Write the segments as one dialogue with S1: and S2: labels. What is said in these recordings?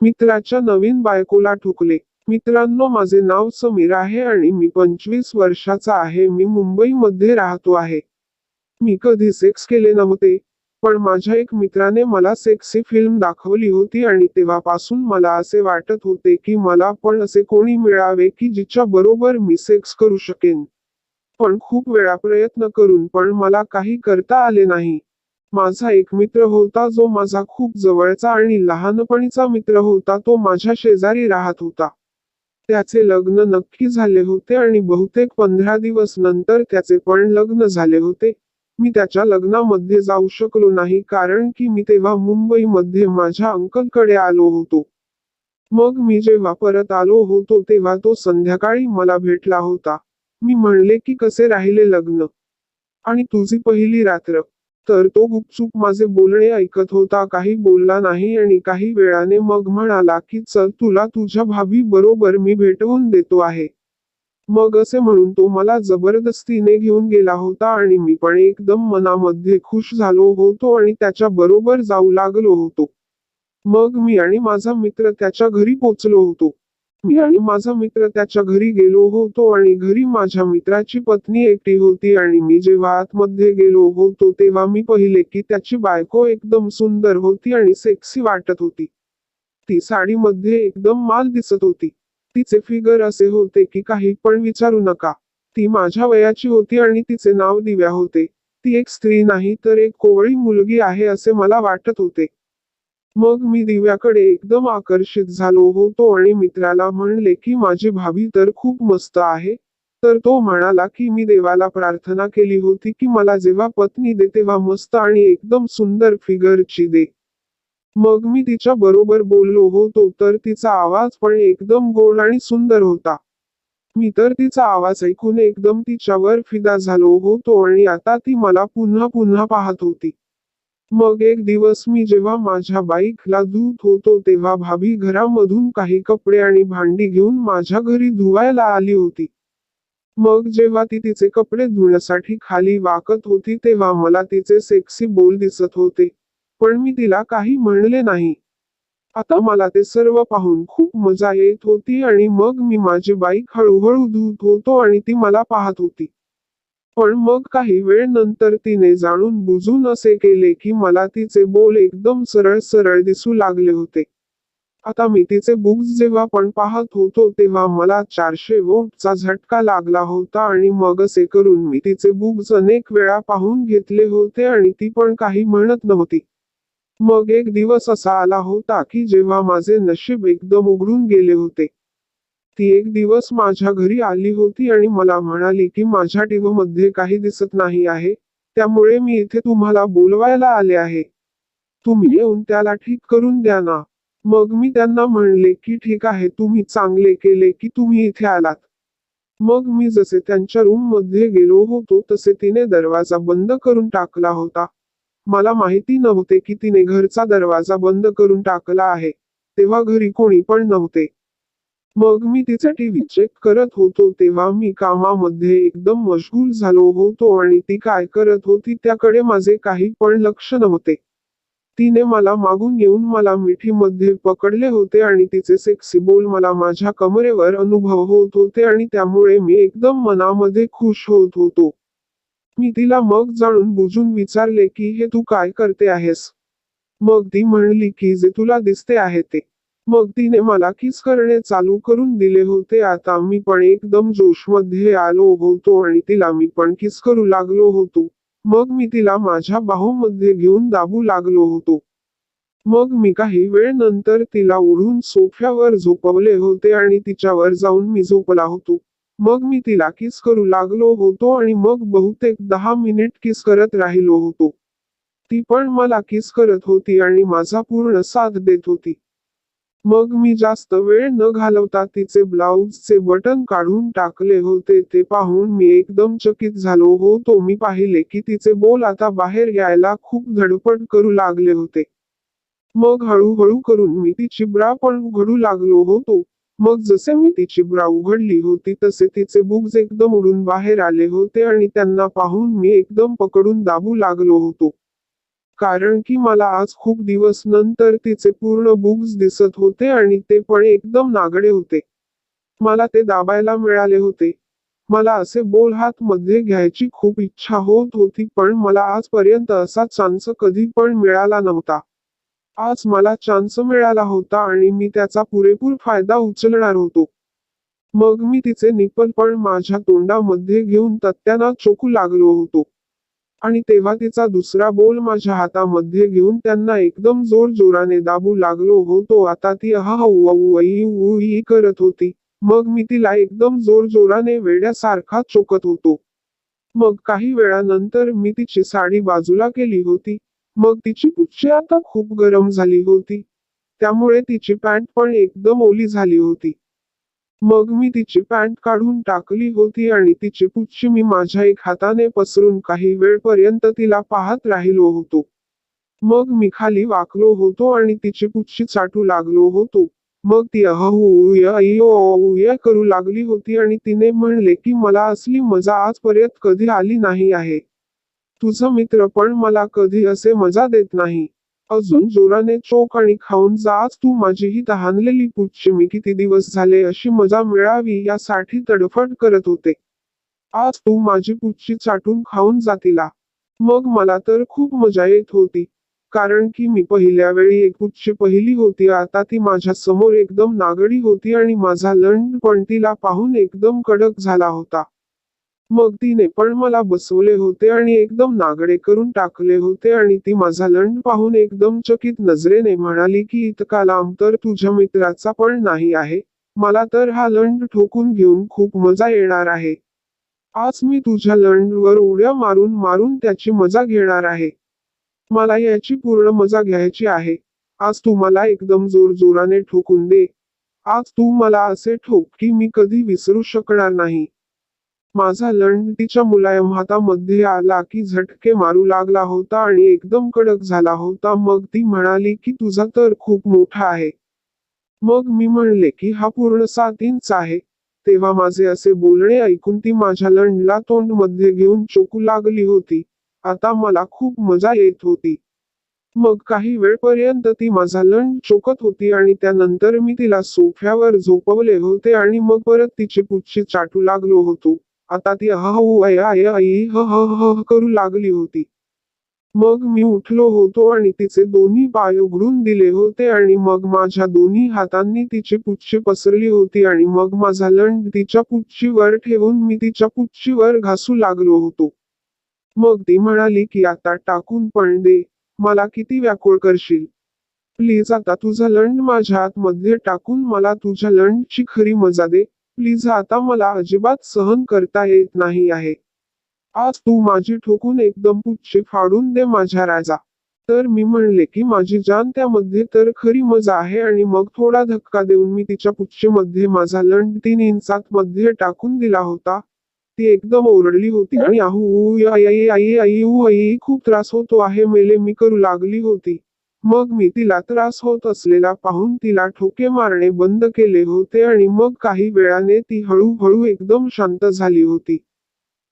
S1: मित्राच्या नवीन बायकोला ठुकले. मित्रांनो, माझे नाव समीर आहे आणि मी 25 वर्षाचा आहे. मी मुंबईमध्ये राहतो आहे. मी कधी सेक्स केले नव्हते. पण माझ्या एक मित्राने मला सेक्सी फिल्म दाखवली होती आणि तेव्हापासून मला असे वाटत होते की मला पण असे कोणी मिळावे की जिच्या बरोबर मी सेक्स करू शकेन. पण खूप वेळा प्रयत्न करून पण मला काही करता आले नाही. माझा एक मित्र होता जो माझा खूप जवळचा आणि लहानपणीचा मित्र होता. तो माझ्या शेजारी राहत होता. त्याचे लग्न नक्की झाले होते आणि बहुतेक 15 दिवस नंतर त्याचे पण लग्न झाले होते. मी त्याच्या लग्नामध्ये जाऊ शकलो नाही कारण की मी तेव्हा मुंबईमध्ये माझ्या अंकलकडे आलो होतो. मग मी जेव्हा परत आलो होतो तेव्हा तो संध्याकाळी मला भेटला होता. मी म्हणले की कसे राहिले लग्न? आणि तुझी पहिली रात्र? तर तो गुपचूप माझे बोलणे ऐकत होता, काही बोलला नाही आणि काही वेळाने मग म्हणाला की चल तुला तुझ्या भाभी बरोबर मी भेटवून देतो आहे. मग असे म्हणून तो मला जबरदस्तीने घेऊन गेला होता आणि मी पण एकदम मनामध्ये खुश झालो होतो आणि त्याच्या बरोबर जाऊ लागलो होतो. मग मी आणि माझा मित्र त्याच्या घरी पोचलो होतो. मी आणि माझा मित्र त्याच्या घरी गेलो होतो आणि घरी माझ्या मित्राची पत्नी एकटी होती आणि मी जेव्हा आतमध्ये गेलो होतो तेव्हा मी पाहिले की त्याची बायको एकदम सुंदर होती आणि सेक्सी वाटत होती. ती साडीमध्ये एकदम माल दिसत होती. तिचे फिगर असे होते की काही पण विचारू नका. ती माझ्या वयाची होती आणि तिचे नाव दिव्या होते. ती एक स्त्री नाही तर एक कोवळी मुलगी आहे असे मला वाटत होते. मग मी दिव्याकडे एकदम आकर्षित झालो होतो आणि मित्राला म्हणले की माझी भाभी तर खूप मस्त आहे. तर तो म्हणाला की मी देवाला प्रार्थना केली होती की मला जेव्हा पत्नी दे तेव्हा मस्त आणि एकदम सुंदर फिगरची दे. मग मी तिच्या बरोबर बोललो होतो तर तिचा आवाज पण एकदम गोड आणि सुंदर होता. मी तर तिचा आवाज ऐकून एकदम तिच्यावर फिदा झालो होतो आणि आता ती मला पुन्हा पुन्हा पाहत होती. मग एक दिवस मी जेव्हा माझ्या बाईकला धुत होतो तेव्हा भाभी घरामधून काही कपडे आणि भांडी घेऊन माझ्या घरी धुवायला आली होती. मग जेव्हा ती तिचे कपडे धुण्यासाठी खाली वाकत होती तेव्हा मला तिचे सेक्सी बोल दिसत होते. पण मी तिला काही म्हणले नाही. आता मला ते सर्व पाहून खूप मजा येत होती आणि मग मी माझी बाईक हळूहळू धुत होतो आणि ती मला पाहत होती. पण मग काही वेळ नंतर तिने जाणून बुजून असे केले की मला तिचे बोल एकदम सरळ सरळ दिसू लागले होते. आता मी तिचे बुक्स जेव्हा पण पाहत होतो तेव्हा मला 400 वोल्टचा झटका लागला होता आणि मग असे करून मी तिचे बुक्स अनेक वेळा पाहून घेतले होते आणि ती पण काही म्हणत नव्हती. मग एक दिवस असा आला होता की जेव्हा माझे नशीब एकदम उघडून गेले होते. ती एक दिवस माझ्या घरी आली होती आणि मला म्हणाली की माझ्या टीव्हीमध्ये काही दिसत नाही आहे. त्यामुळे मी इथे तुम्हाला बोलवायला आले आहे. तुम्ही येऊन त्याला ठीक करून द्या ना. मग मी त्यांना म्हणले की ठीक आहे, तुम्ही चांगले केले की तुम्ही इथे आलात. मग मी जसे त्यांच्या रूम मध्ये गेलो होतो तसे तिने दरवाजा बंद करून टाकला होता. मला माहिती नव्हते की तिने घरचा दरवाजा बंद करून टाकला आहे. तेव्हा घरी कोणी पण नव्हते. मग मी तिचा टीव्ही चेक करत होतो तेव्हा मी कामामध्ये एकदम मशगूल झालो होतो आणि ती काय करत होती त्याकडे माझे काही पण लक्ष नव्हते. तिने मला मागून येऊन मला मिठीमध्ये पकडले होते आणि तिचे सेक्सी बोल मला माझ्या कमरेवर अनुभव होत होते आणि त्यामुळे मी एकदम मनामध्ये खुश होत होतो. मी तिला मग जाणून बुजून विचारले की हे तू काय करते आहेस? मग ती म्हणली की जे तुला दिसते आहे ते. मग तिने मला किस करणे चालू करून दिले होते. आता मी पण एकदम जोशमध्ये आलो होतो आणि तिला मी पण किस करू लागलो होतो. मग मी तिला माझ्या बाहूमध्ये घेऊन दाबू लागलो होतो. मग मी काही वेळ नंतर तिला ओढून सोफ्यावर झोपवले होते आणि तिच्यावर जाऊन मी झोपला होतो. मग मी तिला किस करू लागलो होतो आणि मग बहुतेक 10 मिनिट किस करत राहिलो होतो. ती पण मला किस करत होती आणि माझा पूर्ण साथ देत होती. मग मी जास्त वेळ न घालवता तिचे ब्लाउजचे बटन काढून टाकले होते. ते पाहून मी एकदम चकित झालो होतो. मी पाहिले की तिचे बोल आता बाहेर यायला खूप धडपड करू लागले होते. मग हळूहळू करून मी तिची ब्रा पण उघडू लागलो होतो. मग जसे मी तिची ब्रा उघडली होती तसे तिचे बुक्स एकदम उडून बाहेर आले होते आणि त्यांना पाहून मी एकदम पकडून दाबू लागलो होतो. कारण की मला आज खूप दिवस नंतर तिचे पूर्ण बुक्स दिसत होते आणि ते पण एकदम नागडे होते. मला ते दाबायला मिळाले होते. मला असे बोल हात मध्ये घ्यायची खूप इच्छा होत होती, पण मला आजपर्यंत असा चान्स कधी पण मिळाला नव्हता. आज मला चान्स मिळाला होता आणि मी त्याचा पुरेपूर फायदा उचलणार होतो. मग मी तिचे निप्पल पण माझ्या तोंडामध्ये घेऊन तत्त्यानं चोखू लागलो होतो. आणि तेव्हा तिचा दुसरा बोल माझ्या हातामध्ये घेऊन त्यांना एकदम जोर जोराने दाबू लागलो होतो. आता ती अहई करत होती. मग मी तिला एकदम जोर जोराने वेड्यासारखा चोखत होतो. मग काही वेळानंतर मी तिची साडी बाजूला केली होती. मग तिची पुच्छे आता खूप गरम झाली होती. त्यामुळे तिची पॅन्ट पण एकदम ओली झाली होती. मग मी तिची पॅन्ट काढून टाकली होती आणि तिची पुच्छी मी माझ्या एक हाताने पसरून काही वेळपर्यंत तिला पाहत राहिलो होतो. मग मी खाली वाकलो होतो आणि तिची पुच्छी चाटू लागलो होतो. मग ती अहूया करू लागली होती आणि तिने म्हणले की मला असली मजा आजपर्यंत कधी आली नाही आहे. तुझा मित्र पण मला कधी असे मजा देत नाही. अजून जोराने चोख आणि खाऊन जा, आज तू माझी ही तहानलेली पुच्छी मी किती दिवस झाले अशी मजा मिळावी यासाठी तडफड करत होते. आज तू माझी पुच्छी चाटून खाऊन जा तिला. मग मला तर खूप मजा येत होती. कारण की मी पहिल्या वेळी एक पुच्छी पहिली होती, आता ती माझ्या समोर एकदम नागडी होती आणि माझा लंड पण तिला पाहून एकदम कडक झाला होता. मग तिने पण मला बसवले होते आणि एकदम नागडे करून टाकले होते आणि ती माझा लंड पाहून एकदम चकित नजरेने म्हणाली की इतका लांब तर तुझ्या मित्राचा पण नाही आहे. मला तर हा लंड ठोकून घेऊन खूप मजा येणार आहे. आज मी तुझ्या लंडवर उड्या मारून मारून त्याची मजा घेणार आहे. मला याची पूर्ण मजा घ्यायची आहे. आज तू मला एकदम जोर जोराने ठोकून दे. आज तू मला असे ठोक की मी कधी विसरू शकणार नाही. माझा लंड तिच्या मुलायम हातामध्ये आला की झटके मारू लागला होता आणि एकदम कडक झाला होता. मग ती म्हणाली की तुझा तर खूप मोठा आहे. मग मी म्हणले की हा पूर्ण 7 इंच आहे. तेव्हा माझे असे बोलणे ऐकून ती माझ्या लंडला तोंड मध्ये घेऊन चोकू लागली होती. आता मला खूप मजा येत होती. मग काही वेळपर्यंत ती माझा लंड चोखत होती आणि त्यानंतर मी तिला सोफ्यावर झोपवले होते आणि मग परत तिची पुच्छी चाटू लागलो होतो. आता ती करू लागली होती. मग मी उठलो होतो आणि तिचे दोन्ही पाय उघडून दिले होते आणि मग माझ्या दोन्ही हातांनी तिची पुच्छी पसरली होती आणि मग माझा लंड तिच्या पुच्छीवर ठेवून मी तिच्या पुच्छीवर घासू लागलो होतो. मग ती म्हणाली की आता टाकून पण दे. मला किती व्याकुळ करशील. प्लीज आता तुझा लंड माझ्या आतमध्ये टाकून मला तुझ्या लंडची खरी मजा दे. प्लीज आता मला अजिबात सहन करता येत नाही आहे. आज तू माझी ठोकून एकदम पुच्छी फाडून दे माझ्या राजा. तर मी म्हणले की माझी जान त्यामध्ये तर खरी मजा आहे आणि मग थोडा धक्का देऊन मी तिच्या पुच्छीमध्ये माझा लंड 3 इंचात मध्ये टाकून दिला होता. ती एकदम ओरडली होती आणि आहू आई आई आई आई खूप त्रास होतो आहे मेले मी करू लागली होती. मग मी तिला त्रास होत असलेला पाहून तिला ठोके मारणे बंद केले होते आणि मग काही वेळाने ती हळूहळू एकदम शांत झाली होती.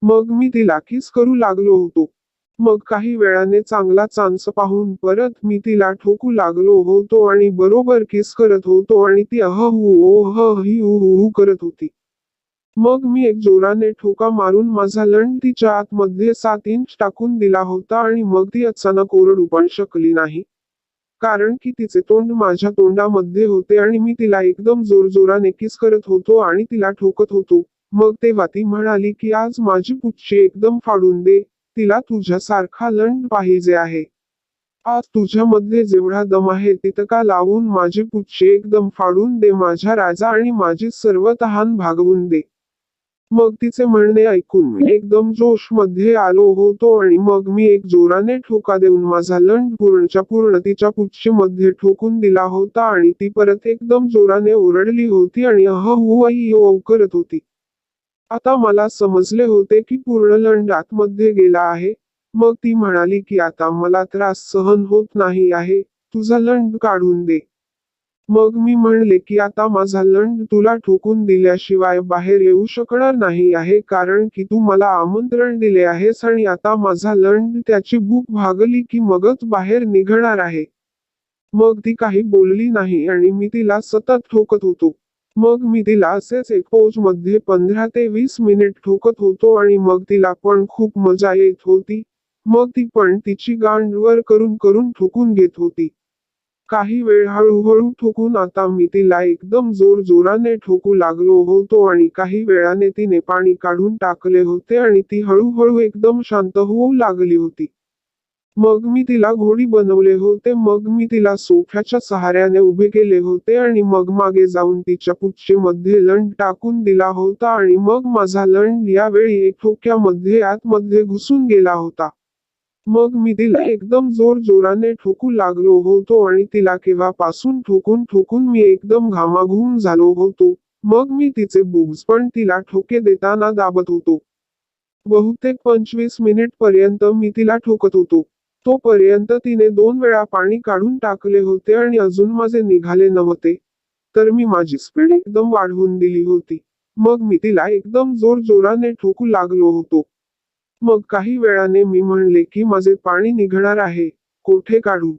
S1: मग मी तिला किस करू लागलो होतो. मग काही वेळाने चांगला चान्स पाहून परत मी तिला ठोकू लागलो होतो आणि बरोबर किस करत होतो आणि ती करत होती. मग मी एक जोराने ठोका मारून माझा लंड तिच्या आतमध्ये 7 इंच टाकून दिला होता आणि मग ती अचानक ओरडू पण शकली नाही. कारण की तिचे तोंड माझ्या तोंडामध्ये होते आणि मी तिला एकदम जोरजोराने किस करत होतो आणि तिला ठोकत होतो. मग तेव्हा ती म्हणाली की आज माझी पुच्छी एकदम फाडून दे. तिला तुझ्यासारखा लंड पाहिजे आहे. आज तुझ्यामध्ये जेवढा दम आहे तितका लावून माझी पुच्छी एकदम फाडून दे माझ्या राजा आणि माझी सर्व तहान भागवून दे. मग तिचे म्हणणे ऐकून मी एकदम जोश मध्ये आलो होतो आणि मग मी एक जोराने ठोका देऊन माझा लंड पूर्णच्या पूर्ण तिच्या पुच्छीमध्ये ठोकून दिला होता आणि ती परत एकदम जोराने ओरडली होती आणि करत होती. आता मला समजले होते की पूर्ण लंड आतमध्ये गेला आहे. मग ती म्हणाली की आता मला त्रास सहन होत नाही आहे. तुझा लंड काढून दे. मग मी म्हणले की आता माझा लंड तुला ठोकून दिल्याशिवाय बाहेर येऊ शकणार नाही आहे, कारण की तू मला आमंत्रण दिले आहेस आणि आता माझा लंड त्याची भूक भागली की मगच बाहेर निघणार आहे. मग ती काही बोलली नाही आणि मी तिला सतत ठोकत होतो. मग मी तिला असेच एक पोज मध्ये 15 ते 20 मिनिट ठोकत होतो आणि मग तिला पण खूप मजा येत होती. मग ती पण तिची गांड वर करून करून ठोकून घेत होती. काही वेळ हळूहळू ठोकून आता मी तिला एकदम जोराने ठोकू लागलो होतो आणि काही वेळाने तिने पाणी काढून टाकले होते आणि ती हळूहळू एकदम शांत होऊ लागली होती. मग मी तिला घोडी बनवले होते. मग मी तिला सोफ्याच्या सहाऱ्याने उभे केले होते आणि मग मागे जाऊन तिच्या पुच्छेमध्ये लंड टाकून दिला होता आणि मग माझा लंड यावेळी एक ठोक्यामध्ये आतमध्ये घुसून गेला होता. मग मी तिला एकदम जोराने ठोकू लागलो होतो आणि तिला केव्हापासून ठोकून ठोकून मी एकदम घामाघूम झालो होतो. मग मी तिचे बुब्स पण तिला ठोके देताना दाबत होतो. बहुतेक 25 मिनिट पर्यंत मी तिला ठोकत होतो. तोपर्यंत तिने 2 वेळा पाणी काढून टाकले होते आणि अजून माझे निघाले नव्हते. तर मी माझी स्पीड एकदम वाढवून दिली होती. मग मी तिला एकदम जोराने ठोकू लागलो होतो. मग काही वेळाने मी म्हणले की माझे पाणी निघणार आहे, कोठे काढू?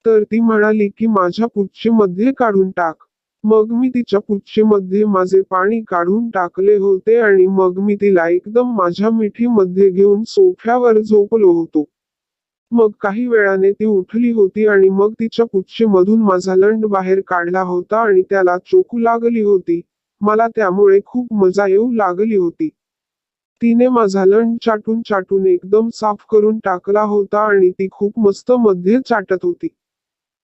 S1: तर ती म्हणाली की माझ्या पुच्छीमध्ये काढून टाक. मग मी तिच्या पुच्छीमध्ये माझे पाणी काढून टाकले होते आणि मग मी तिला एकदम माझ्या मिठीमध्ये घेऊन सोफ्यावर झोपलो होतो. मग काही वेळाने ती उठली होती आणि मग तिच्या पुच्छीमधून माझा लंड बाहेर काढला होता आणि त्याला चोखू लागली होती. मला त्यामुळे खूप मजा येऊ लागली होती. तिने माझा लंड चाटून चाटून एकदम साफ करून टाकला होता आणि ती खूप मस्त मध्ये चाटत होती.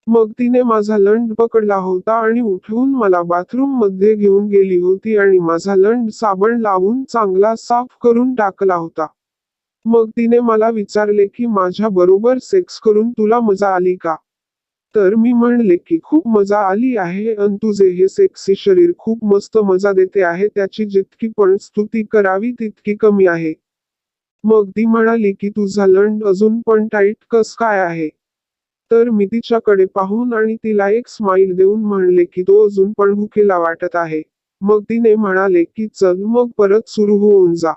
S1: मग तिने माझा लंड पकडला होता आणि उठवून मला बाथरूम मध्ये घेऊन गेली होती आणि माझा लंड साबण लावून चांगला साफ करून टाकला होता. मग तिने मला विचारले की माझ्या बरोबर सेक्स करून तुला मजा आली का? तर मी म्हणले की खूप मजा आली आहे अन तुझे हे सेक्सी शरीर खूप मस्त मजा देते आहे, त्याची जितकी पण स्तुती करावी तितकी कमी आहे. मग ती म्हणाली की तुझा लंड अजून पण टाईट कस काय आहे? तर मी तिच्याकडे पाहून आणि तिला एक स्माईल देऊन म्हणले की तो अजून पण भुकेला वाटत आहे. मग तिने म्हणाले की चल मग परत सुरू होऊन जा.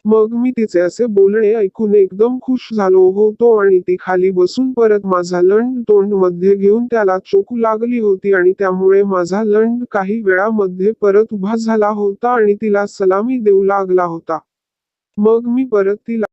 S1: मग मी तिचे असे बोलणे ऐकून एकदम खुश झालो होतो आणि ती खाली बसून परत माझा लंड तोंड मध्ये घेऊन त्याला चोखू लागली होती आणि त्यामुळे माझा लंड काही वेळामध्ये परत उभा झाला होता आणि तिला सलामी देऊ लागला होता. मग मी परत तिला